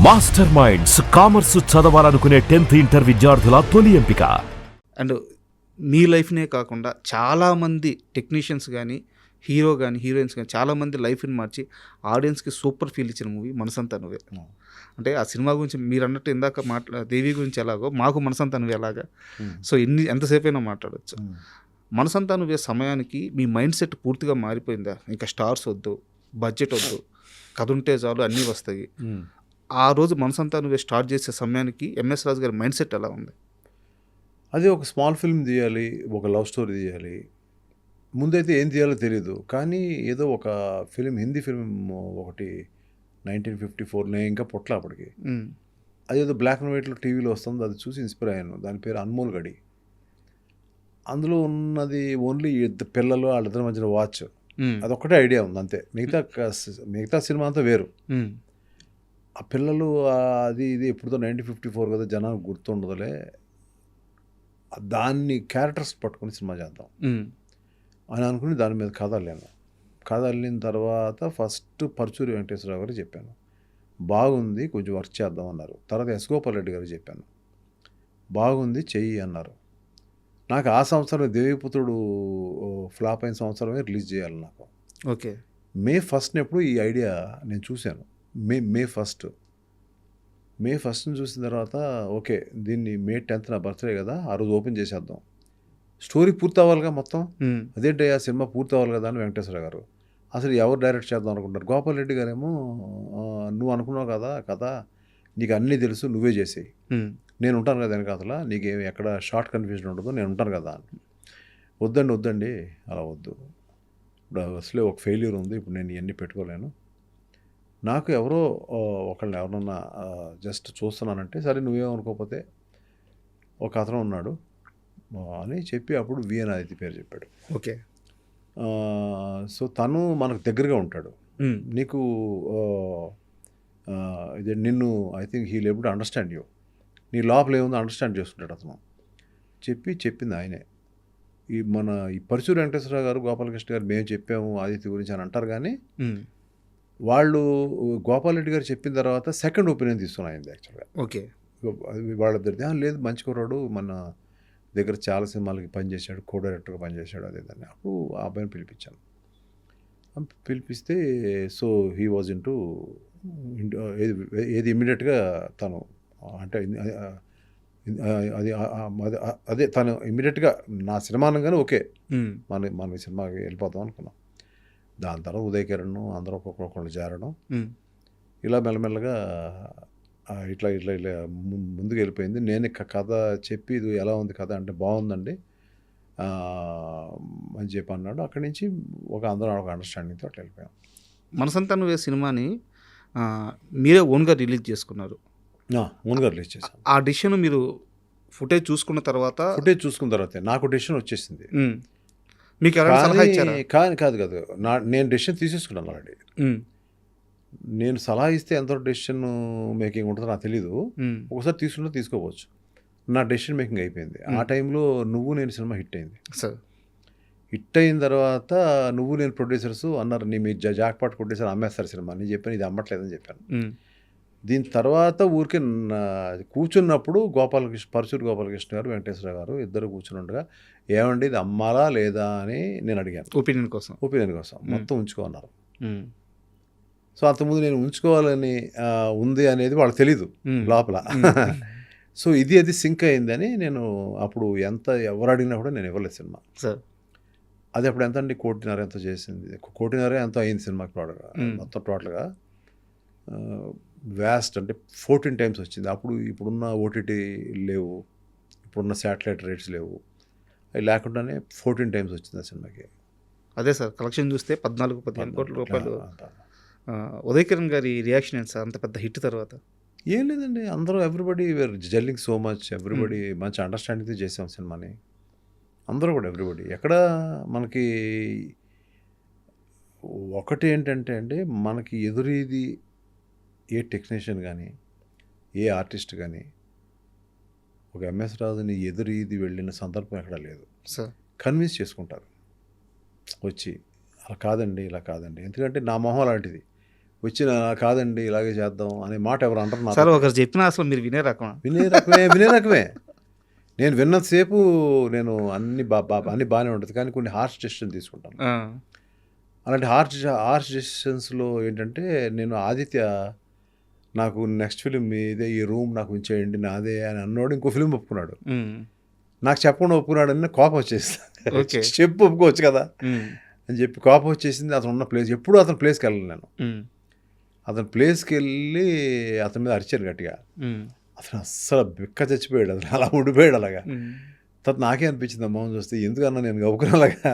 Master minds commerce చదవాలనుకునే 10th inter విద్యార్థుల తొలి ఎంపిక. అండ్ మీ లైఫ్నే కాకుండా చాలామంది టెక్నీషియన్స్ కానీ హీరో కానీ హీరోయిన్స్ కానీ చాలామంది లైఫ్ని మార్చి ఆడియన్స్కి సూపర్ ఫీల్ ఇచ్చిన మూవీ మనసంతా నువ్వే. అంటే ఆ సినిమా గురించి మీరు అన్నట్టు ఇందాక దేవి గురించి ఎలాగో మాకు మనసంతా నువ్వే అలాగా. సో ఎంతసేపు అయినా మాట్లాడవచ్చు. మనసంతా నువ్వే సమయానికి మీ మైండ్ సెట్ పూర్తిగా మారిపోయిందా? ఇంకా స్టార్స్ వద్దు, బడ్జెట్ వద్దు, కథ ఉంటే చాలు అన్నీ వస్తాయి. ఆ రోజు మనసంతా నువ్వే స్టార్ట్ చేసే సమయానికి ఎంఎస్ రాజు గారి మైండ్ సెట్ ఎలా ఉంది? అది ఒక స్మాల్ ఫిల్మ్ తీయాలి, ఒక లవ్ స్టోరీ తీయాలి. ముందైతే ఏం తీయాలో తెలియదు, కానీ ఏదో ఒక ఫిలిం, హిందీ ఫిలిం ఒకటి 1954 నేను ఇంకా పుట్ల అప్పటికి. అదేదో బ్లాక్ అండ్ వైట్లో టీవీలో వస్తుంది, అది చూసి ఇన్స్పైర్ అయ్యాను. దాని పేరు అన్మోల్ గడి. అందులో ఉన్నది ఓన్లీ పిల్లలు వాళ్ళిద్దరి మధ్యన వాచ్, అదొక్కటే ఐడియా ఉంది అంతే. మిగతా సినిమా అంతా వేరు. ఆ పిల్లలు అది ఇది ఎప్పుడుతో 1954 కదా, జనానికి గుర్తుండదులే, దాన్ని క్యారెక్టర్స్ పట్టుకుని సినిమా చేద్దాం అని అనుకుని దాని మీద కథ అల్లాను. కథ అల్లిన తర్వాత ఫస్ట్ పరుచూరి వెంకటేశ్వరరావు గారు చెప్పాను, బాగుంది కొంచెం వర్క్ చేద్దాం అన్నారు. తర్వాత ఎస్ గోపాల్ రెడ్డి గారు చెప్పాను, బాగుంది చెయ్యి అన్నారు. నాకు ఆ సంవత్సరం దేవిపుత్రుడు ఫ్లాప్ అయిన సంవత్సరమే రిలీజ్ చేయాలి నాకు. ఓకే. మే 1 ఎప్పుడు ఈ ఐడియా నేను చూశాను. మే 1 చూసిన తర్వాత ఓకే, దీన్ని మే 10th నా బర్త్డే కదా, ఆ రోజు ఓపెన్ చేసేద్దాం. స్టోరీ పూర్తి అవ్వాలిగా మొత్తం. అదేంటి ఆ సినిమా పూర్తి అవ్వాలి కదా అని వెంకటేశ్వర గారు, అసలు ఎవరు డైరెక్ట్ చేద్దాం అనుకుంటారు. గోపాల్ రెడ్డి గారేమో, నువ్వు అనుకున్నావు కదా కదా, నీకు అన్నీ తెలుసు, నువ్వే చేసేయి, నేను ఉంటాను కదా వెనకాతల, నీకేమి ఎక్కడ షార్ట్ కన్ఫ్యూజన్ ఉండదు, నేను ఉంటాను కదా అని. వద్దండి అలా వద్దు, ఇప్పుడు అసలే ఒక ఫెయిల్యూర్ ఉంది, ఇప్పుడు నేను ఇవన్నీ పెట్టుకోలేను, నాకు ఎవరో ఎవరన్నా జస్ట్ చూస్తున్నానంటే, సరే నువ్వేమనుకోకపోతే ఒక అతను ఉన్నాడు అని చెప్పి అప్పుడు విఎన్ ఆదిత్య పేరు చెప్పాడు. ఓకే. సో తను మనకు దగ్గరగా ఉంటాడు, నీకు ఇది నిన్ను I think he label to understand you, నీ లోపల ఏముందో అండర్స్టాండ్ చేసుకుంటాడు అతను చెప్పింది ఆయనే. ఈ పరుచూరి వెంకటేశ్వరరావు గారు, గోపాలకృష్ణ గారు మేము చెప్పాము ఆదిత్య గురించి అని అంటారు, కానీ వాళ్ళు గోపాల్ రెడ్డి గారు చెప్పిన తర్వాత సెకండ్ ఒపీనియన్ తీసుకున్నాయింది యాక్చువల్గా. ఓకే. వాళ్ళిద్దరిది లేదు మంచి కుర్రాడు, మన దగ్గర చాలా సినిమాలకి పనిచేశాడు, కో డైరెక్టర్గా పనిచేశాడు, అదేదాన్ని. అప్పుడు ఆ అబ్బాయిని పిలిపించాను. పిలిపిస్తే సో హీ వాజ్ ఇంటూ ఏది ఇమ్మీడియట్గా తను అంటే అదే తను ఇమ్మీడియట్గా నా సినిమా అనగానే ఓకే మన సినిమాకి వెళ్ళిపోతాం అనుకున్నాం. దాని తర్వాత ఉదయ్ కిరణ్ అందరూ ఒక్కొక్కళ్ళు చేరడం, ఇలా మెల్లమెల్లగా ఇట్లా ముందుకు వెళ్ళిపోయింది. నేను కథ చెప్పి ఇది ఎలా ఉంది కథ అంటే, బాగుందండి అని చెప్పి అన్నాడు. అక్కడి నుంచి అందరం ఒక అండర్స్టాండింగ్ తోటి వెళ్ళిపోయాం. మనసంతా నువ్వే సినిమాని మీరే ఓన్గా రిలీజ్ చేసుకున్నారు. ఓన్గా రిలీజ్ చేశాను. ఆ డిసిషన్ మీరు ఫుటేజ్ చూసుకున్న తర్వాత నాకు డిసిషన్ వచ్చేసింది. మీకు ఎవరైనా సలహా ఇచ్చారా? కాదు నేను డెసిషన్ తీసేసుకున్నాను ఆల్రెడీ. నేను సలహా ఇస్తే ఎంత డెసిషన్ మేకింగ్ ఉంటుందో నాకు తెలీదు. ఒకసారి తీసుకుంటే తీసుకోవచ్చు. నా డెసిషన్ మేకింగ్ అయిపోయింది. ఆ టైంలో నువ్వు నేను సినిమా హిట్ అయింది. హిట్ అయిన తర్వాత నువ్వు నేను ప్రొడ్యూసర్స్ అన్నారు, మీరు జాక్పాట్ కొట్టేసారు, అమ్మేస్తారు సినిమా అని చెప్పాను. ఇది అమ్మట్లేదని చెప్పాను. దీని తర్వాత ఊరికే కూర్చున్నప్పుడు పరుచూరి గోపాలకృష్ణ గారు, వెంకటేశ్వర గారు ఇద్దరు కూర్చుని ఉండగా, ఏమండి ఇది అమ్మాలా లేదా అని నేను అడిగాను. ఒపీనియన్ కోసం మొత్తం ఉంచుకోన్నారు. సో అంతకుముందు నేను ఉంచుకోవాలని ఉంది అనేది వాళ్ళకి తెలీదు లోపల. సో అది సింక్ అయిందని నేను అప్పుడు ఎవరు అడిగినా కూడా నేను ఇవ్వలేదు సినిమా. అది అప్పుడు ఎంత అండి, 1.5 కోటి ఎంతో చేసింది, 1.5 కోటి ఎంతో అయింది సినిమాకి మొత్తం టోటల్గా. వ్యాస్ట్ అంటే 14 times వచ్చింది. ఇప్పుడున్న ఓటీటీ లేవు, ఇప్పుడున్న శాటిలైట్ రేట్స్ లేవు, అవి లేకుండానే 14 times వచ్చింది ఆ సినిమాకి. అదే సార్, కలెక్షన్ చూస్తే 14-15 కోట్ల రూపాయలు. ఉదయ్ కిరణ్ గారి రియాక్షన్ ఏంటి సార్ అంత పెద్ద హిట్ తర్వాత? ఏం లేదండి, అందరూ everybody were gelling so much, everybody మంచి అండర్స్టాండింగ్తో చేసాం సినిమాని. అందరూ కూడా ఎవ్రీబడి. ఎక్కడ మనకి ఒకటి ఏంటంటే అండి, మనకి ఎదురీది ఏ టెక్నీషియన్ కానీ ఏ ఆర్టిస్ట్ కానీ ఒక ఎంఎస్ రాజుని ఎదురీది వెళ్ళిన సందర్భం ఎక్కడా లేదు. కన్విన్స్ చేసుకుంటారు వచ్చి, అలా కాదండి ఇలా కాదండి, ఎందుకంటే నా మొహం అలాంటిది, వచ్చిన కాదండి ఇలాగే చేద్దాం అనే మాట ఎవరు అంటారు సార్ ఒకరు చెప్పినా అసలు మీరు వినే రకమా? వినే రకమే. నేను విన్నంతసేపు నేను అన్ని బాగానే ఉంటుంది, కానీ కొన్ని హార్ష్ డెసిషన్ తీసుకుంటాను. అలాంటి హార్ష్ డెసిషన్స్లో ఏంటంటే, నేను ఆదిత్య నాకు నెక్స్ట్ ఫిలిం ఇదే, ఈ రూమ్ నాకు ఉంచేయండి నాదే అని అన్నాడు. ఇంకో ఫిలిం ఒప్పుకున్నాడు, నాకు చెప్పకుండా ఒప్పుకున్నాడు అని కోపం వచ్చేసింది. చెప్పు ఒప్పుకోవచ్చు కదా అని చెప్పి కోపం వచ్చేసింది. అతను ఉన్న ప్లేస్, ఎప్పుడు అతని ప్లేస్కి వెళ్ళను నేను. అతని ప్లేస్కి వెళ్ళి అతని మీద అరిచాను గట్టిగా. అతను అస్సలు బిక్క చచ్చిపోయాడు, అతను అలా ఉండిపోయాడు అలాగా. తర్వాత నాకే అనిపించింది అమ్మ చూస్తే, ఎందుకన్నా నేను గౌకునలాగా.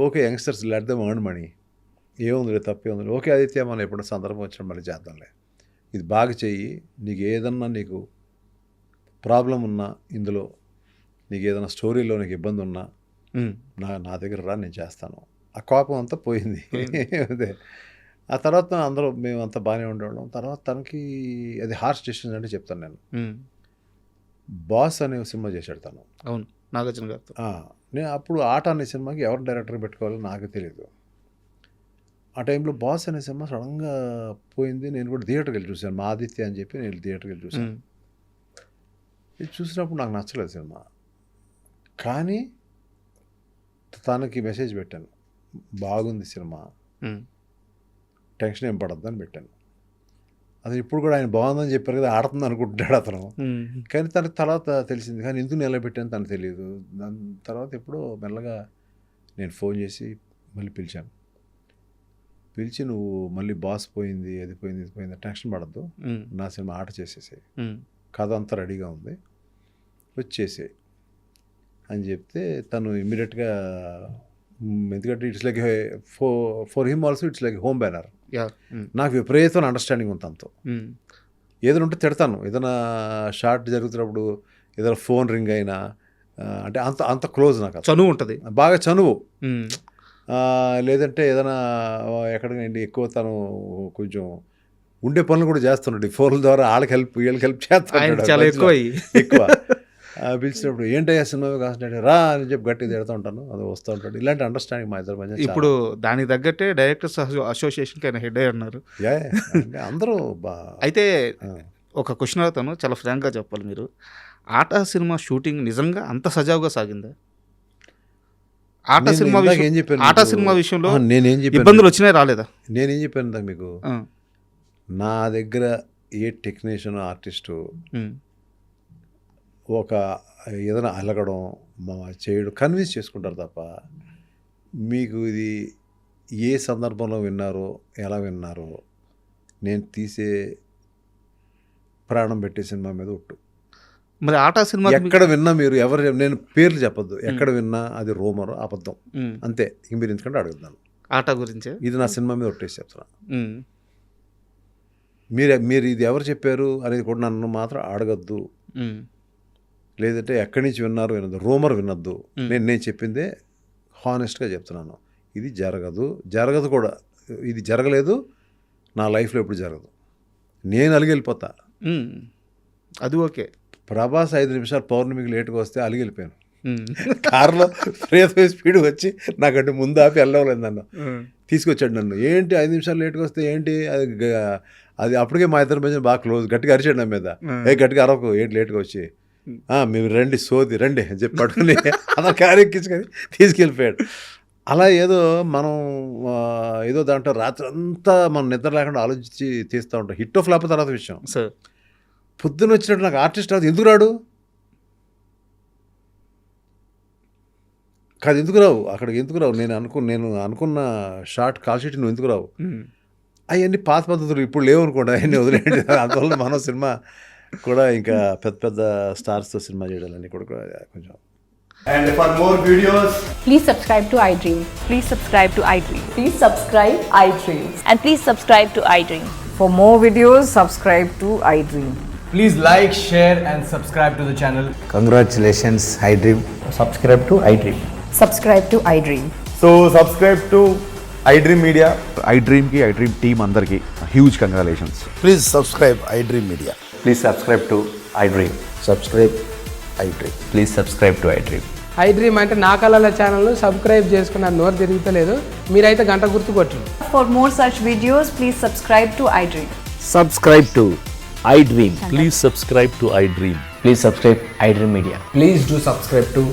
Okay youngsters let them earn money, ఏముంది తప్పే ఉంది. ఓకే ఆదిత్య, మనం ఎప్పుడు సందర్భం వచ్చిన మళ్ళీ చేద్దాంలే, ఇది బాగా చెయ్యి, నీకు ఏదన్నా నీకు ప్రాబ్లం ఉన్నా, ఇందులో నీకు ఏదైనా స్టోరీలో నీకు ఇబ్బంది ఉన్నా నా దగ్గర రా, నేను చేస్తాను. ఆ కోపం అంతా పోయింది. అదే ఆ తర్వాత అందరూ మేమంతా బాగానే ఉండేవాళ్ళం. తర్వాత తనకి అది హార్ష్ డెసిషన్ అంటే చెప్తాను నేను. బాస్ అనే సినిమా చేశాడు తను. అవును, నాగార్జున గారితో. నేను అప్పుడు ఆట అనే సినిమాకి ఎవరు డైరెక్టర్ పెట్టుకోవాలో నాకు తెలియదు. ఆ టైంలో బాస్ అనే సినిమా సడన్గా పోయింది. నేను కూడా థియేటర్కి వెళ్ళి చూశాను, మా ఆదిత్య అని చెప్పి నేను థియేటర్కి వెళ్ళి చూశాను. ఇది చూసినప్పుడు నాకు నచ్చలేదు సినిమా, కానీ తనకి మెసేజ్ పెట్టాను, బాగుంది సినిమా, టెన్షన్ ఏం పడద్దని పెట్టాను. అతను ఇప్పుడు కూడా ఆయన బాగుందని చెప్పారు కదా, ఆడుతుంది అనుకుంటున్నాడు అతను. కానీ తనకు తర్వాత తెలిసింది, కానీ ఎందుకు నిలబెట్టాను తనకు తెలియదు. దాని తర్వాత ఎప్పుడో మెల్లగా నేను ఫోన్ చేసి మళ్ళీ పిలిచాను. పిలిచి, నువ్వు మళ్ళీ బాస్ పోయింది, అది పోయింది, ఇది పోయింది, టెన్షన్ పడద్దు, నా సినిమా ఆట చేసేసాయి, కథ అంతా రెడీగా ఉంది, వచ్చేసాయి అని చెప్తే తను ఇమ్మీడియట్గా, ఎందుకంటే it's like for him also it's like home banner. నాకు విపరీతమైన అండర్స్టాండింగ్ ఉంది తనతో. ఏదైనా ఉంటే తిడతాను, ఏదైనా షార్ట్ జరుగుతున్నప్పుడు ఏదైనా ఫోన్ రింగ్ అయినా, అంటే అంత క్లోజ్ నాకు, చనువు ఉంటుంది బాగా చనువు. లేదంటే ఏదైనా ఎక్కడికండి ఎక్కువ తను కొంచెం ఉండే పనులు కూడా చేస్తున్నాడు, ఫోన్ల ద్వారా వాళ్ళకి వీళ్ళకి హెల్ప్ చేస్తాడు, చాలా ఎక్కువ. పిలిచినప్పుడు ఏంటయ్యా సినిమా కాస్తంటే రా అని చెప్పి గట్టిగా తిడుతూ ఉంటాను, అది వస్తూ ఉంటాడు. ఇలాంటి అండర్స్టాండింగ్ మా ఇద్దరి మధ్య. ఇప్పుడు దానికి తగ్గట్టే డైరెక్టర్స్ అసోసియేషన్కి ఆయన హెడ్ అయ్యి ఉన్నారు. అందరూ అయితే ఒక క్వశ్చన్ అవుతాను, చాలా ఫ్రాంక్గా చెప్పాలి మీరు. ఆట సినిమా షూటింగ్ నిజంగా అంత సజావుగా సాగిందా? ఆట సినిమా విషయంలో నేనేం చెప్పాను, ఇబ్బందులు వచ్చినాయి రాలేదా? నేనేం చెప్పాను మీకు, నా దగ్గర ఏ టెక్నీషియన్ ఆర్టిస్టు ఒక ఏదైనా అలగడం చేయడం కన్విన్స్ చేసుకుంటారు తప్ప, మీకు ఇది ఏ సందర్భంలో విన్నారో ఎలా విన్నారో, నేను తీసే ప్రాణం పెట్టే సినిమా మీద ఒట్టు. మరి ఆట సినిమా ఎక్కడ విన్నా మీరు ఎవరు, నేను పేర్లు చెప్పొద్దు, ఎక్కడ విన్నా అది రూమర్, అబద్ధం అంతే. ఇంక మీరు ఎందుకంటే అడుగుతున్నాను ఆట గురించి, ఇది నా సినిమా మీద ఒట్టేసి చెప్తున్నా. మీరు ఇది ఎవరు చెప్పారు అనేది కూడా నన్ను మాత్రం అడగద్దు, లేదంటే ఎక్కడి నుంచి విన్నారు వినద్దు, రూమర్ వినొద్దు. నేను చెప్పిందే హానెస్ట్గా చెప్తున్నాను. ఇది జరగదు కూడా, ఇది జరగలేదు, నా లైఫ్లో ఎప్పుడు జరగదు. నేను అలిగెళ్ళిపోతా, అది ఓకే. ప్రభాస్ 5 నిమిషాలు పౌర్ణమికి లేటుగా వస్తే అలిగెళ్ళిపోయాను. కారులో ప్రేత స్పీడ్ వచ్చి నాకంటే ముందు ఆపి వెళ్ళలేదు, నన్ను తీసుకొచ్చాడు. నన్ను ఏంటి 5 నిమిషాలు లేటుగా వస్తే ఏంటి, అది అప్పటికే మా ఇద్దరి మధ్య బాగా క్లోజ్. గట్టిగా అరిచాడు నా మీద, గట్టిగా అరవకు, ఏంటి లేటుగా వచ్చి, మీరు రండి సోది రండి అని చెప్పి పట్టుకుని అలా కారు ఎక్కించుకొని తీసుకెళ్ళిపోయాడు. అలా ఏదో మనం ఏదో దాంట్లో రాత్రి అంతా మనం నిద్ర లేకుండా ఆలోచించి తీస్తూ ఉంటాం. హిట్ ఆఫ్ ఫ్లాప్ తర్వాత విషయం. పొద్దున్న వచ్చినట్టు నాకు ఆర్టిస్ట్ రాదు, ఎందుకు రాడు కాదు, ఎందుకు రావు అక్కడికి, ఎందుకు రావు, నేను అనుకున్న షార్ట్ కాల్ షీట్ నువ్వు ఎందుకు రావు, అవన్నీ పాత పద్ధతులు ఇప్పుడు లేవు అనుకోండి, అవన్నీ వదిలేండి. అందువల్ల మనం సినిమా కూడా ఇంకా పెద్ద స్టార్స్తో సినిమా చేయడాలని కూడా కొంచెం. And for more videos, please subscribe to iDream. Please subscribe to iDream. Please subscribe iDream. And please subscribe to iDream. For more videos, subscribe to iDream. please like, share and subscribe to the channel. Congratulations, iDream. Subscribe to iDream. Subscribe to iDream. So subscribe to iDream Media. iDream ki iDream team andarki huge congratulations. Please subscribe iDream Media. Please subscribe to iDream. Subscribe iDream. Please subscribe to iDream. I dream అంటే నా కళల ఛానల్ను subscribe చేసుకున్న నోరు తిరుగుతలేదు. మీరైతే గంట గుర్తు కొట్టండి. For more such videos, please subscribe to iDream. Subscribe to iDream. Please subscribe to iDream. Please subscribe iDream Media. Please do subscribe to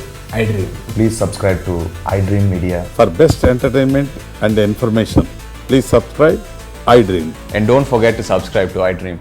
iDream. Please subscribe to iDream Media. For best entertainment and information, please subscribe iDream. And don't forget to subscribe to iDream.